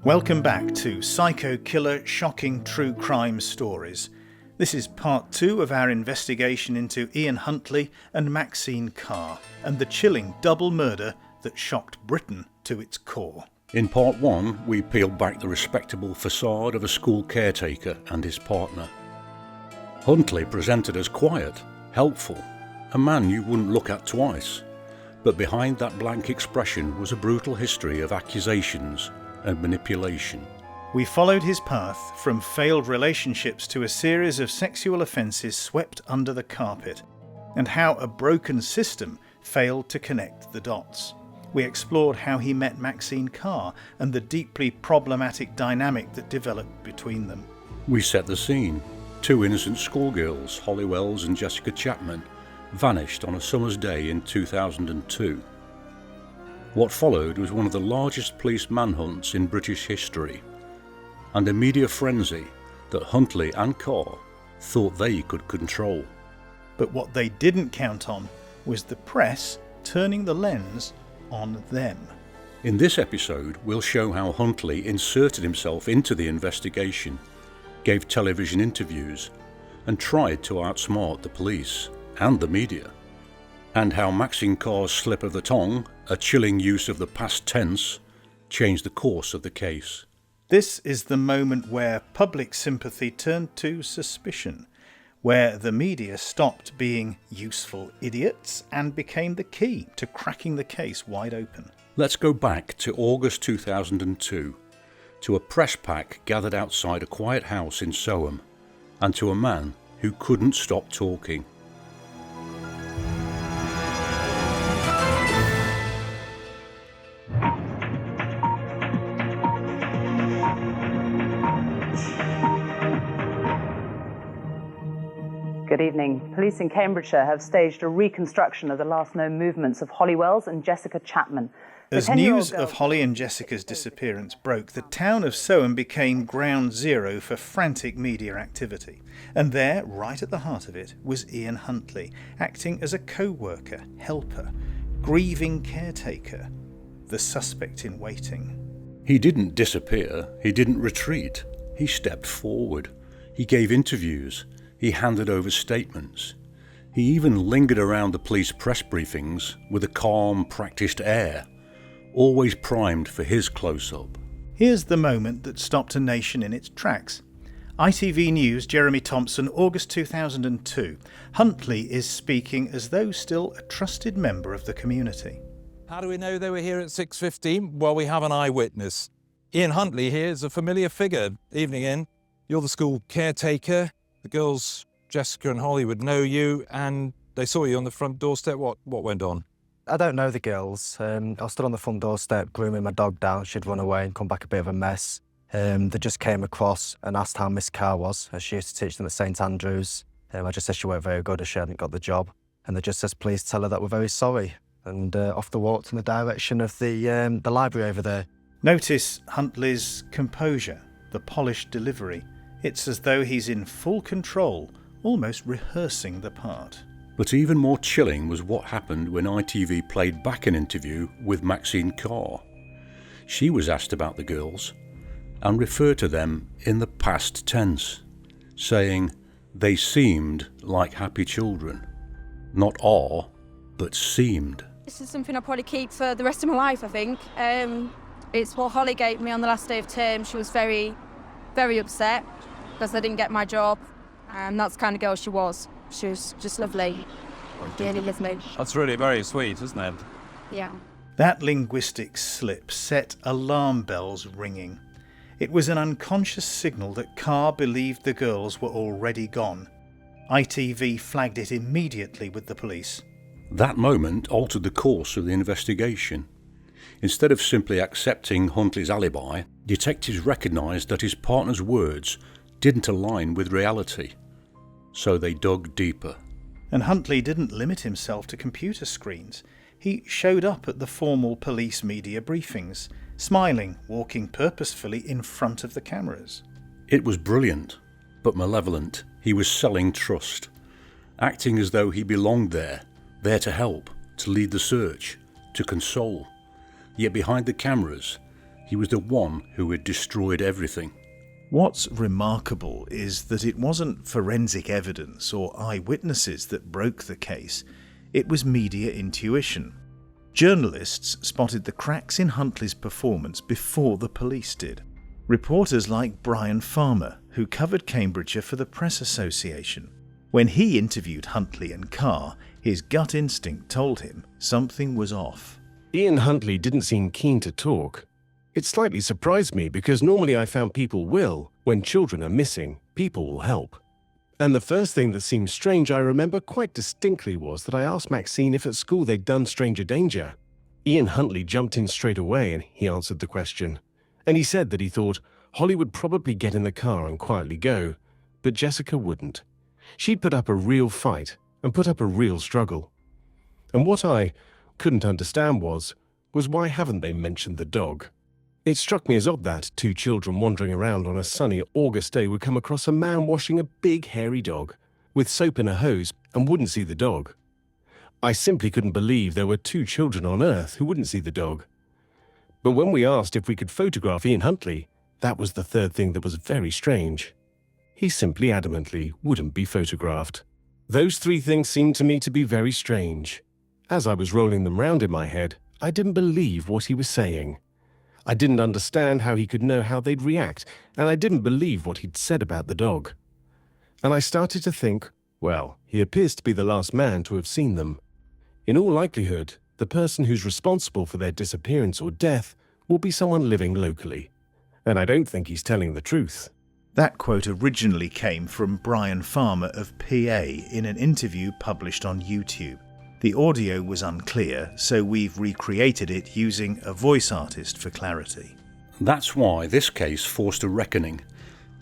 Welcome back to Psycho Killer Shocking True Crime Stories. This is part 2 of our investigation into Ian Huntley and Maxine Carr and the chilling double murder that shocked Britain to its core. In part 1, we peeled back the respectable facade of a school caretaker and his partner. Huntley presented as quiet, helpful, a man you wouldn't look at twice. But behind that blank expression was a brutal history of accusations and manipulation. We followed his path from failed relationships to a series of sexual offences swept under the carpet, and how a broken system failed to connect the dots. We explored how he met Maxine Carr and the deeply problematic dynamic that developed between them. We set the scene. 2 innocent schoolgirls, Holly Wells and Jessica Chapman, vanished on a summer's day in 2002. What followed was one of the largest police manhunts in British history, and a media frenzy that Huntley and Carr thought they could control. But what they didn't count on was the press turning the lens on them. In this episode, we'll show how Huntley inserted himself into the investigation, gave television interviews, and tried to outsmart the police and the media, and how Maxine Carr's slip of the tongue, a chilling use of the past tense, changed the course of the case. This is the moment where public sympathy turned to suspicion, where the media stopped being useful idiots and became the key to cracking the case wide open. Let's go back to August 2002, to a press pack gathered outside a quiet house in Soham, and to a man who couldn't stop talking. Good evening. Police in Cambridgeshire have staged a reconstruction of the last known movements of Holly Wells and Jessica Chapman. As news of Holly and Jessica's disappearance broke, the town of Soham became ground zero for frantic media activity. And there, right at the heart of it, was Ian Huntley, acting as a co-worker, helper, grieving caretaker, the suspect in waiting. He didn't disappear, he didn't retreat, he stepped forward, he gave interviews, he handed over statements. He even lingered around the police press briefings with a calm, practiced air, always primed for his close-up. Here's the moment that stopped a nation in its tracks. ITV News, Jeremy Thompson, August 2002. Huntley is speaking as though still a trusted member of the community. How do we know they were here at 6:15? Well, we have an eyewitness. Ian Huntley here is a familiar figure. Evening, Ian. You're the school caretaker. The girls, Jessica and Holly, would know you, and they saw you on the front doorstep. What went on? I don't know the girls. I was stood on the front doorstep grooming my dog down. She'd run away and come back a bit of a mess. They just came across and asked how Miss Carr was, as she used to teach them at St Andrews. I just said she weren't very good, as she hadn't got the job. And they just says, please tell her that we're very sorry. And off they walked in the direction of the library over there. Notice Huntley's composure, the polished delivery. It's as though he's in full control, almost rehearsing the part. But even more chilling was what happened when ITV played back an interview with Maxine Carr. She was asked about the girls and referred to them in the past tense, saying they seemed like happy children. Not are, but seemed. This is something I'll probably keep for the rest of my life, I think. It's what Holly gave me on the last day of term. She was very, very upset because I didn't get my job, and that's the kind of girl she was. She was just lovely, really lovely. That's really very sweet, isn't it? Yeah. That linguistic slip set alarm bells ringing. It was an unconscious signal that Carr believed the girls were already gone. ITV flagged it immediately with the police. That moment altered the course of the investigation. Instead of simply accepting Huntley's alibi, detectives recognised that his partner's words didn't align with reality, so they dug deeper. And Huntley didn't limit himself to computer screens. He showed up at the formal police media briefings, smiling, walking purposefully in front of the cameras. It was brilliant, but malevolent. He was selling trust, acting as though he belonged there to help, to lead the search, to console. Yet behind the cameras, He was the one who had destroyed everything. What's remarkable is that it wasn't forensic evidence or eyewitnesses that broke the case, it was media intuition. Journalists spotted the cracks in Huntley's performance before the police did. Reporters like Brian Farmer, who covered Cambridgeshire for the Press Association. When he interviewed Huntley and Carr, his gut instinct told him something was off. Ian Huntley didn't seem keen to talk. It slightly surprised me because normally I found people will. When children are missing, people will help. And the first thing that seemed strange I remember quite distinctly was that I asked Maxine if at school they'd done Stranger Danger. Ian Huntley jumped in straight away and he answered the question. And he said that he thought Holly would probably get in the car and quietly go, but Jessica wouldn't. She'd put up a real fight and put up a real struggle. And what I couldn't understand was why haven't they mentioned the dog? It struck me as odd that two children wandering around on a sunny August day would come across a man washing a big hairy dog with soap in a hose and wouldn't see the dog. I simply couldn't believe there were two children on Earth who wouldn't see the dog. But when we asked if we could photograph Ian Huntley, that was the third thing that was very strange. He simply adamantly wouldn't be photographed. Those three things seemed to me to be very strange. As I was rolling them round in my head, I didn't believe what he was saying. I didn't understand how he could know how they'd react, and I didn't believe what he'd said about the dog. And I started to think, well, he appears to be the last man to have seen them. In all likelihood, the person who's responsible for their disappearance or death will be someone living locally. And I don't think he's telling the truth. That quote originally came from Brian Farmer of PA in an interview published on YouTube. The audio was unclear, so we've recreated it using a voice artist for clarity. That's why this case forced a reckoning,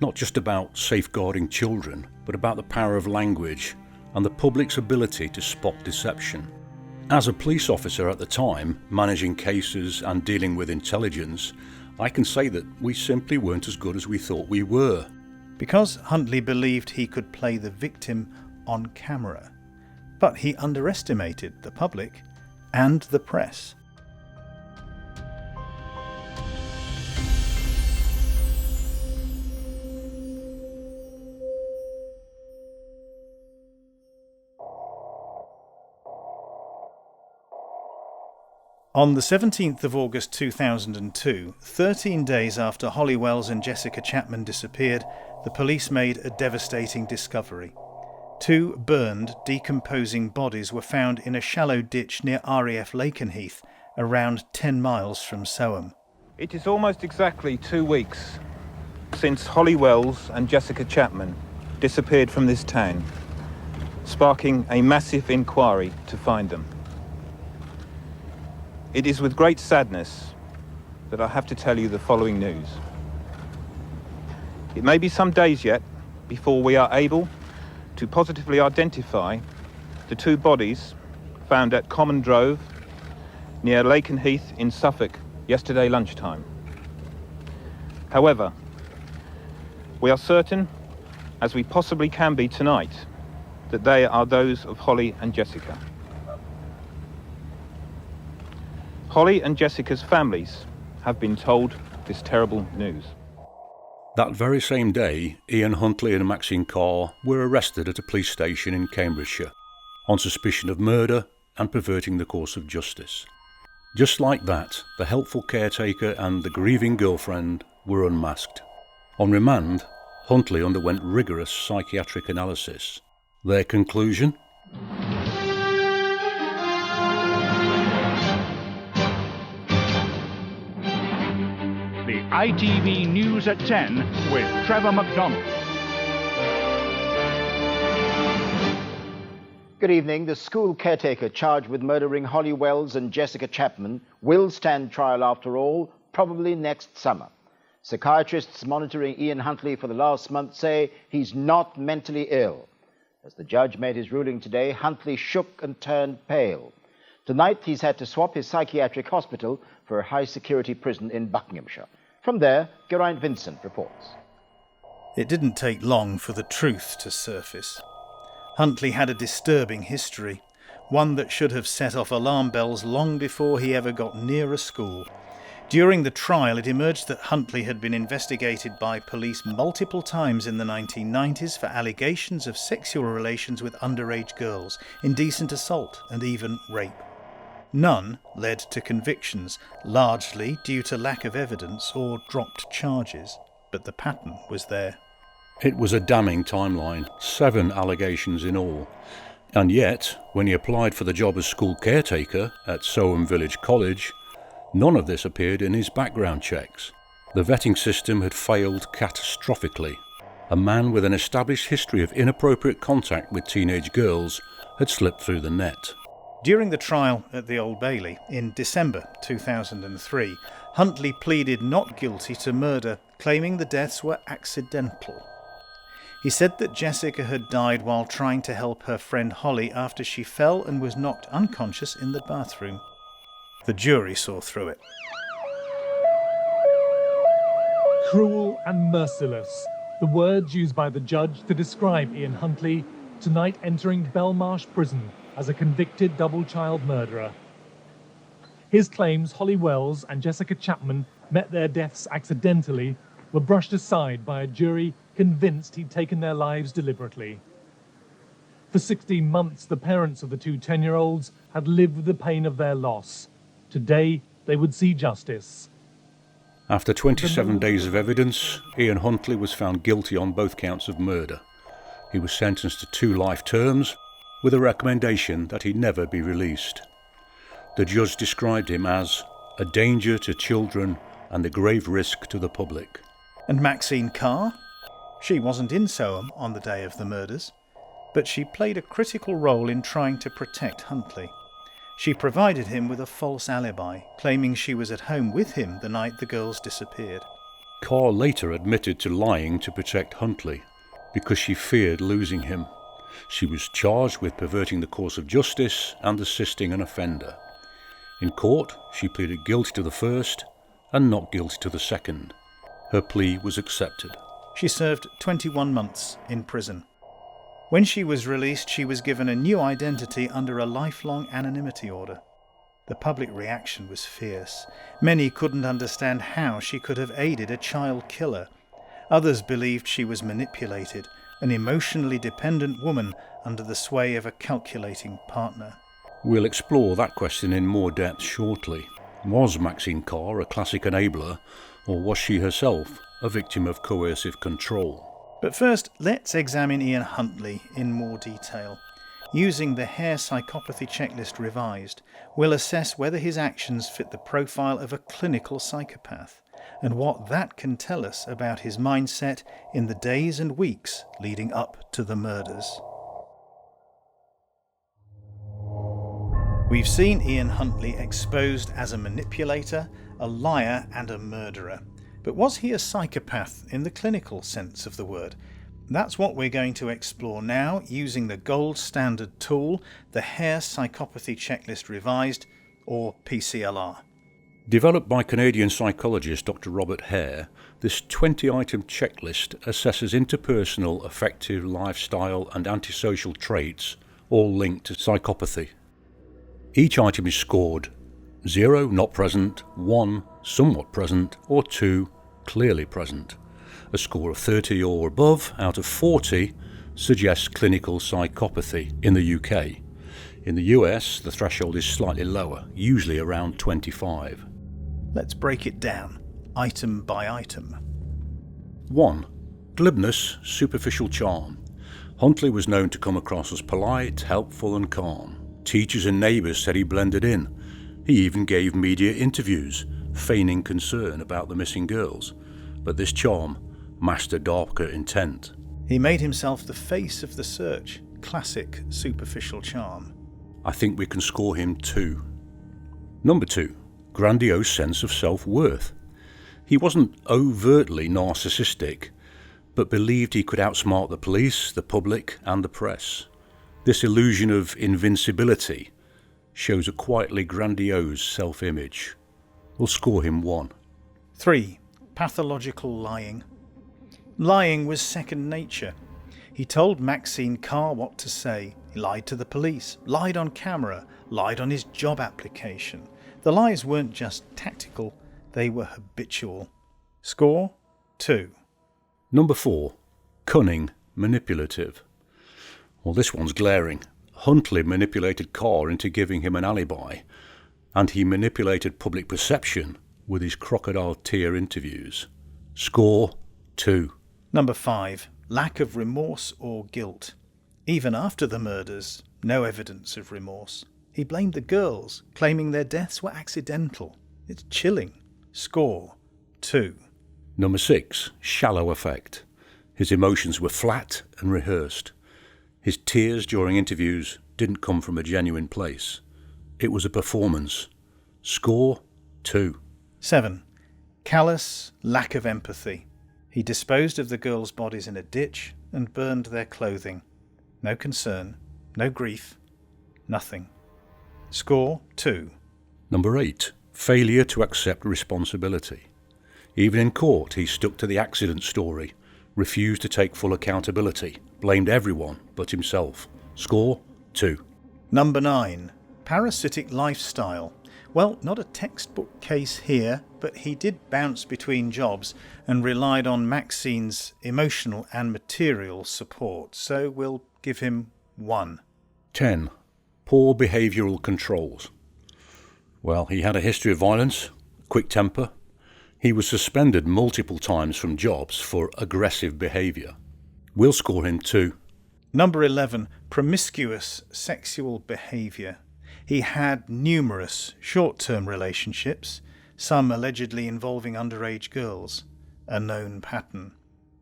not just about safeguarding children, but about the power of language and the public's ability to spot deception. As a police officer at the time, managing cases and dealing with intelligence, I can say that we simply weren't as good as we thought we were. Because Huntley believed he could play the victim on camera. But he underestimated the public and the press. On the 17th of August 2002, 13 days after Holly Wells and Jessica Chapman disappeared, the police made a devastating discovery. Two burned, decomposing bodies were found in a shallow ditch near RAF Lakenheath, around 10 miles from Soham. It is almost exactly 2 weeks since Holly Wells and Jessica Chapman disappeared from this town, sparking a massive inquiry to find them. It is with great sadness that I have to tell you the following news. It may be some days yet before we are able to positively identify the two bodies found at Common Drove near Lakenheath in Suffolk yesterday lunchtime. However, we are certain, as we possibly can be tonight, that they are those of Holly and Jessica. Holly and Jessica's families have been told this terrible news. That very same day, Ian Huntley and Maxine Carr were arrested at a police station in Cambridgeshire on suspicion of murder and perverting the course of justice. Just like that, the helpful caretaker and the grieving girlfriend were unmasked. On remand, Huntley underwent rigorous psychiatric analysis. Their conclusion? The ITV News at 10 with Trevor McDonald. Good evening. The school caretaker charged with murdering Holly Wells and Jessica Chapman will stand trial after all, probably next summer. Psychiatrists monitoring Ian Huntley for the last month say he's not mentally ill. As the judge made his ruling today, Huntley shook and turned pale. Tonight, he's had to swap his psychiatric hospital for a high-security prison in Buckinghamshire. From there, Geraint Vincent reports. It didn't take long for the truth to surface. Huntley had a disturbing history, one that should have set off alarm bells long before he ever got near a school. During the trial, it emerged that Huntley had been investigated by police multiple times in the 1990s for allegations of sexual relations with underage girls, indecent assault and even rape. None led to convictions, largely due to lack of evidence or dropped charges, but the pattern was there. It was a damning timeline, 7 allegations in all. And yet, when he applied for the job as school caretaker at Soham Village College, none of this appeared in his background checks. The vetting system had failed catastrophically. A man with an established history of inappropriate contact with teenage girls had slipped through the net. During the trial at the Old Bailey in December 2003, Huntley pleaded not guilty to murder, claiming the deaths were accidental. He said that Jessica had died while trying to help her friend Holly after she fell and was knocked unconscious in the bathroom. The jury saw through it. Cruel and merciless, the words used by the judge to describe Ian Huntley, tonight entering Belmarsh Prison as a convicted double-child murderer. His claims Holly Wells and Jessica Chapman met their deaths accidentally were brushed aside by a jury convinced he'd taken their lives deliberately. For 16 months, the parents of the two 10-year-olds had lived with the pain of their loss. Today, they would see justice. After 27 days of evidence, Ian Huntley was found guilty on both counts of murder. He was sentenced to 2 life terms, with a recommendation that he never be released. The judge described him as a danger to children and a grave risk to the public. And Maxine Carr? She wasn't in Soham on the day of the murders, but she played a critical role in trying to protect Huntley. She provided him with a false alibi, claiming she was at home with him the night the girls disappeared. Carr later admitted to lying to protect Huntley because she feared losing him. She was charged with perverting the course of justice and assisting an offender. In court, she pleaded guilty to the first and not guilty to the second. Her plea was accepted. She served 21 months in prison. When she was released, she was given a new identity under a lifelong anonymity order. The public reaction was fierce. Many couldn't understand how she could have aided a child killer. Others believed she was manipulated, an emotionally dependent woman under the sway of a calculating partner. We'll explore that question in more depth shortly. Was Maxine Carr a classic enabler, or was she herself a victim of coercive control? But first, let's examine Ian Huntley in more detail. Using the Hare Psychopathy Checklist revised, we'll assess whether his actions fit the profile of a clinical psychopath, and what that can tell us about his mindset in the days and weeks leading up to the murders. We've seen Ian Huntley exposed as a manipulator, a liar and a murderer. But was he a psychopath in the clinical sense of the word? That's what we're going to explore now using the gold standard tool, the Hare Psychopathy Checklist Revised, or PCLR. Developed by Canadian psychologist Dr. Robert Hare, this 20-item checklist assesses interpersonal, affective, lifestyle and antisocial traits, all linked to psychopathy. Each item is scored 0, not present, 1, somewhat present, or 2, clearly present. A score of 30 or above out of 40 suggests clinical psychopathy in the UK. In the US, the threshold is slightly lower, usually around 25. Let's break it down, item by item. 1. Glibness, superficial charm. Huntley was known to come across as polite, helpful and calm. Teachers and neighbours said he blended in. He even gave media interviews, feigning concern about the missing girls. But this charm masked a darker intent. He made himself the face of the search. Classic superficial charm. I think we can score him 2. Number 2. Grandiose sense of self-worth. He wasn't overtly narcissistic, but believed he could outsmart the police, the public and the press. This illusion of invincibility shows a quietly grandiose self-image. We'll score him 1. 3. Pathological lying. Lying was second nature. He told Maxine Carr what to say. He lied to the police, lied on camera, lied on his job application. The lies weren't just tactical, They were habitual. Score 2. Number 4. Cunning, manipulative. Well, this one's glaring. Huntley manipulated Carr into giving him an alibi, and he manipulated public perception with his crocodile tear interviews. Score 2. Number 5. Lack of remorse or guilt. Even after the murders, no evidence of remorse. He blamed the girls, claiming their deaths were accidental. It's chilling. Score 2. Number 6. Shallow effect. His emotions were flat and rehearsed. His tears during interviews didn't come from a genuine place. It was a performance. Score 2. 7. Callous, lack of empathy. He disposed of the girls' bodies in a ditch and burned their clothing. No concern, no grief, nothing. Score 2. Number 8. Failure to accept responsibility. Even in court, he stuck to the accident story, refused to take full accountability, blamed everyone but himself. Score 2. Number 9. Parasitic lifestyle. Well, not a textbook case here, but he did bounce between jobs and relied on Maxine's emotional and material support, so we'll give him 1. 10. Poor behavioural controls. Well, he had a history of violence, quick temper. He was suspended multiple times from jobs for aggressive behaviour. We'll score him 2. Number 11. Promiscuous sexual behaviour. He had numerous short-term relationships, some allegedly involving underage girls. A known pattern.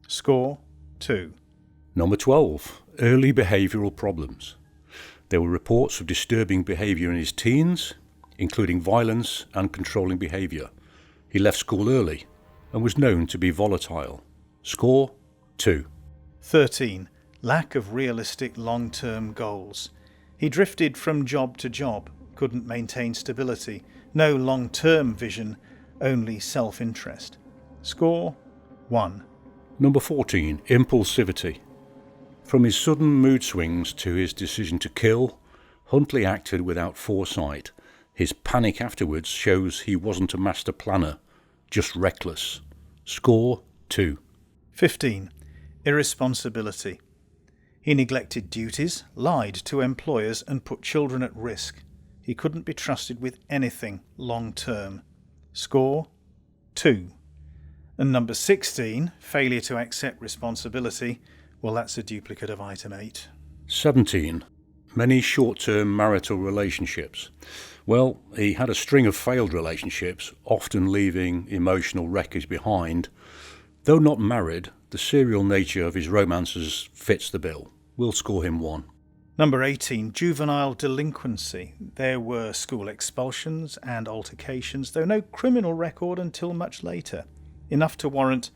Score 2. Number 12. Early behavioural problems. There were reports of disturbing behaviour in his teens, including violence and controlling behaviour. He left school early and was known to be volatile. Score 2. 13. Lack of realistic long-term goals. He drifted from job to job, couldn't maintain stability, no long-term vision, only self-interest. Score 1. Number 14. Impulsivity. From his sudden mood swings to his decision to kill, Huntley acted without foresight. His panic afterwards shows he wasn't a master planner, just reckless. Score 2. 15. Irresponsibility. He neglected duties, lied to employers and put children at risk. He couldn't be trusted with anything long-term. Score 2. And number 16, failure to accept responsibility. Well, that's a duplicate of item 8. 17. Many short-term marital relationships. Well, he had a string of failed relationships, often leaving emotional wreckage behind. Though not married, the serial nature of his romances fits the bill. We'll score him 1. Number 18, juvenile delinquency. There were school expulsions and altercations, though no criminal record until much later. Enough to warrant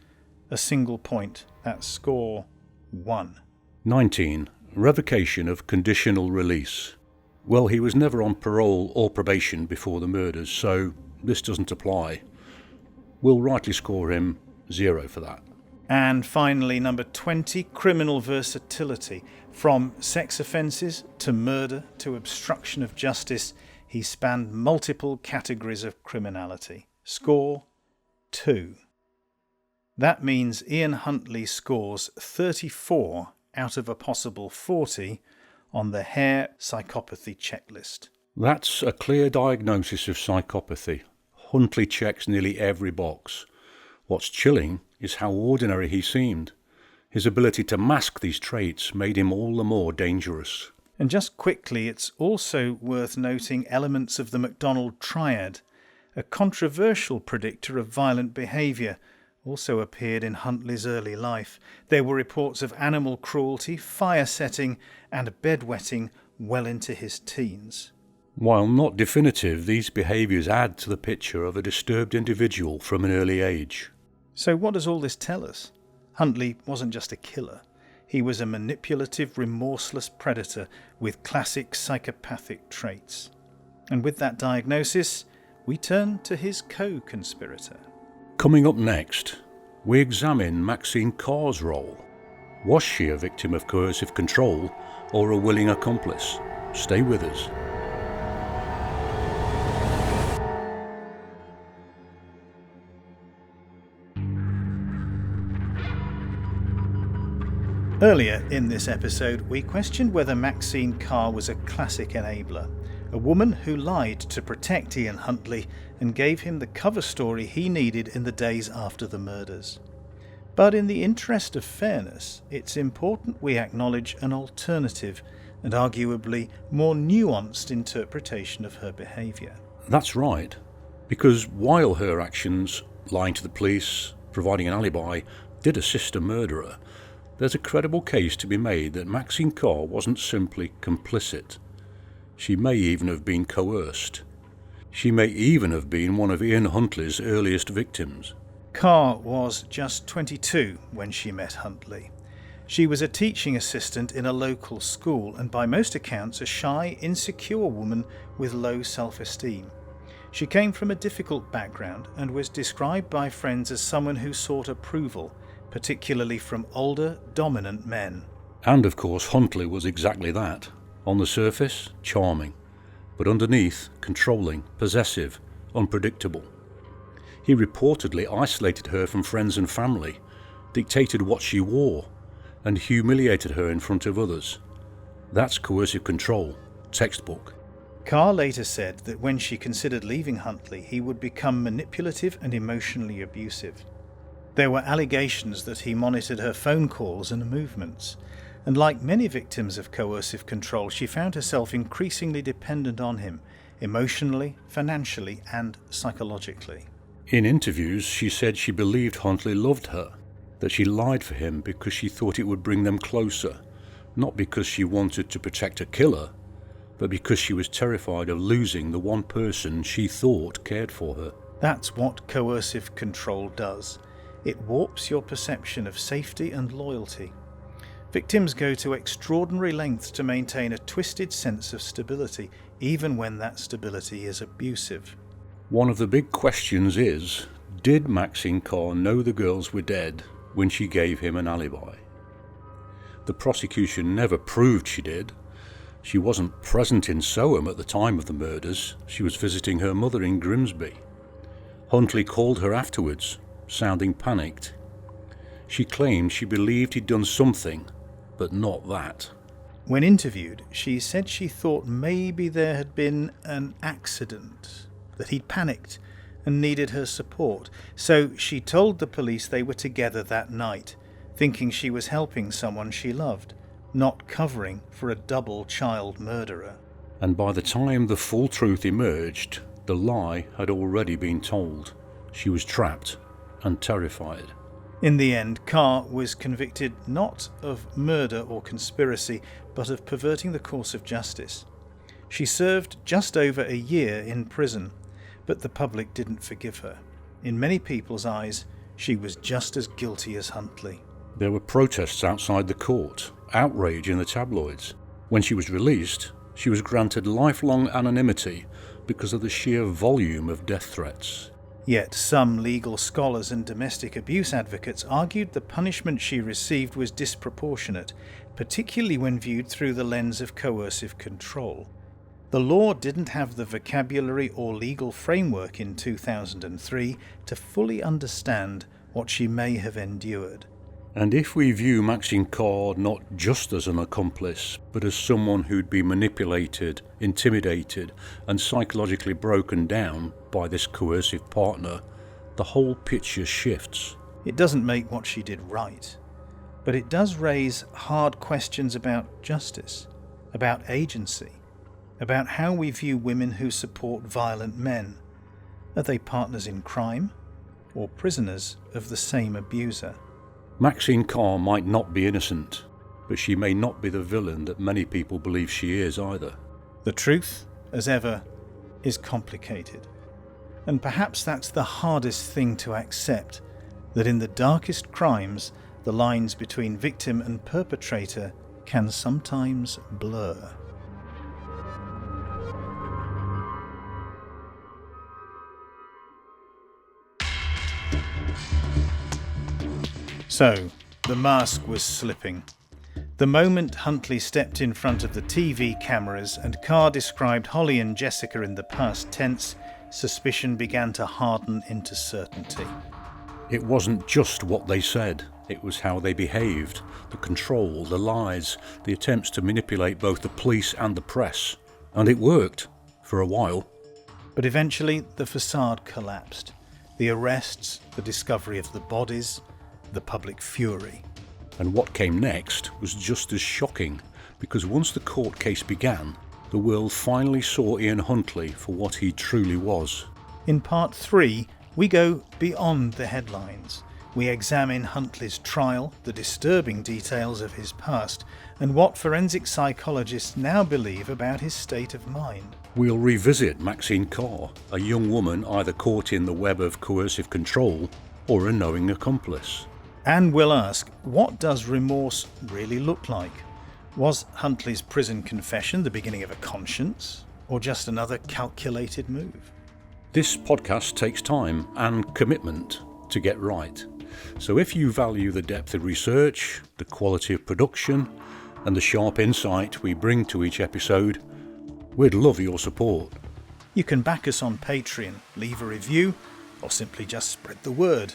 a single point. That's score 1. 19. Revocation of conditional release. Well, he was never on parole or probation before the murders, so this doesn't apply. We'll rightly score him 0 for that. And finally, number 20, criminal versatility. From sex offences to murder to obstruction of justice, he spanned multiple categories of criminality. Score 2. That means Ian Huntley scores 34 out of a possible 40 on the Hare Psychopathy Checklist. That's a clear diagnosis of psychopathy. Huntley checks nearly every box. What's chilling is how ordinary he seemed. His ability to mask these traits made him all the more dangerous. And just quickly, it's also worth noting elements of the McDonald triad. A controversial predictor of violent behaviour also appeared in Huntley's early life. There were reports of animal cruelty, fire setting and bedwetting well into his teens. While not definitive, these behaviours add to the picture of a disturbed individual from an early age. So what does all this tell us? Huntley wasn't just a killer. He was a manipulative, remorseless predator with classic psychopathic traits. And with that diagnosis, we turn to his co-conspirator. Coming up next, we examine Maxine Carr's role. Was she a victim of coercive control or a willing accomplice? Stay with us. Earlier in this episode, we questioned whether Maxine Carr was a classic enabler, a woman who lied to protect Ian Huntley and gave him the cover story he needed in the days after the murders. But in the interest of fairness, it's important we acknowledge an alternative and arguably more nuanced interpretation of her behaviour. That's right, because while her actions, lying to the police, providing an alibi, did assist a murderer, there's a credible case to be made that Maxine Carr wasn't simply complicit. She may even have been coerced. She may even have been one of Ian Huntley's earliest victims. Carr was just 22 when she met Huntley. She was a teaching assistant in a local school and by most accounts a shy, insecure woman with low self-esteem. She came from a difficult background and was described by friends as someone who sought approval, particularly from older, dominant men. And of course Huntley was exactly that. On the surface, charming, but underneath, controlling, possessive, unpredictable. He reportedly isolated her from friends and family, dictated what she wore, and humiliated her in front of others. That's coercive control, textbook. Carr later said that when she considered leaving Huntley, he would become manipulative and emotionally abusive. There were allegations that he monitored her phone calls and movements, and like many victims of coercive control, she found herself increasingly dependent on him, emotionally, financially, and psychologically. In interviews, she said she believed Huntley loved her, that she lied for him because she thought it would bring them closer, not because she wanted to protect a killer, but because she was terrified of losing the one person she thought cared for her. That's what coercive control does. It warps your perception of safety and loyalty. Victims go to extraordinary lengths to maintain a twisted sense of stability, even when that stability is abusive. One of the big questions is, did Maxine Carr know the girls were dead when she gave him an alibi? The prosecution never proved she did. She wasn't present in Soham at the time of the murders. She was visiting her mother in Grimsby. Huntley called her afterwards, sounding panicked. She claimed she believed he'd done something, but not that. When interviewed, she said she thought maybe there had been an accident, that he'd panicked and needed her support. So she told the police they were together that night, thinking she was helping someone she loved, not covering for a double child murderer. And by the time the full truth emerged, the lie had already been told. She was trapped and terrified. In the end, Carr was convicted not of murder or conspiracy, but of perverting the course of justice. She served just over a year in prison, but the public didn't forgive her. In many people's eyes, she was just as guilty as Huntley. There were protests outside the court, outrage in the tabloids. When she was released, she was granted lifelong anonymity because of the sheer volume of death threats. Yet some legal scholars and domestic abuse advocates argued the punishment she received was disproportionate, particularly when viewed through the lens of coercive control. The law didn't have the vocabulary or legal framework in 2003 to fully understand what she may have endured. And if we view Maxine Carr not just as an accomplice, but as someone who'd be manipulated, intimidated, and psychologically broken down by this coercive partner, the whole picture shifts. It doesn't make what she did right, but it does raise hard questions about justice, about agency, about how we view women who support violent men. Are they partners in crime or prisoners of the same abuser? Maxine Carr might not be innocent, but she may not be the villain that many people believe she is either. The truth, as ever, is complicated. And perhaps that's the hardest thing to accept, that in the darkest crimes, the lines between victim and perpetrator can sometimes blur. So, the mask was slipping. The moment Huntley stepped in front of the TV cameras and Carr described Holly and Jessica in the past tense, suspicion began to harden into certainty. It wasn't just what they said, it was how they behaved, the control, the lies, the attempts to manipulate both the police and the press. And it worked, for a while. But eventually the facade collapsed. The arrests, the discovery of the bodies, the public fury. And what came next was just as shocking, because once the court case began, the world finally saw Ian Huntley for what he truly was. In part 3, we go beyond the headlines. We examine Huntley's trial, the disturbing details of his past, and what forensic psychologists now believe about his state of mind. We'll revisit Maxine Carr, a young woman either caught in the web of coercive control or a knowing accomplice. And we'll ask, what does remorse really look like? Was Huntley's prison confession the beginning of a conscience, or just another calculated move? This podcast takes time and commitment to get right. So if you value the depth of research, the quality of production, and the sharp insight we bring to each episode, we'd love your support. You can back us on Patreon, leave a review, or simply just spread the word.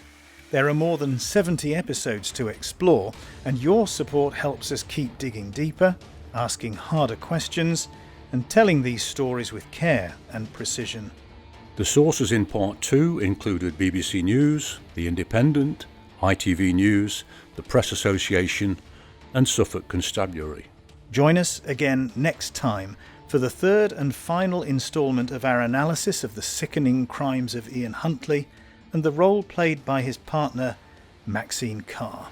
There are more than 70 episodes to explore, and your support helps us keep digging deeper, asking harder questions, and telling these stories with care and precision. The sources in Part 2 included BBC News, The Independent, ITV News, the Press Association, and Suffolk Constabulary. Join us again next time for the third and final instalment of our analysis of the sickening crimes of Ian Huntley and the role played by his partner, Maxine Carr.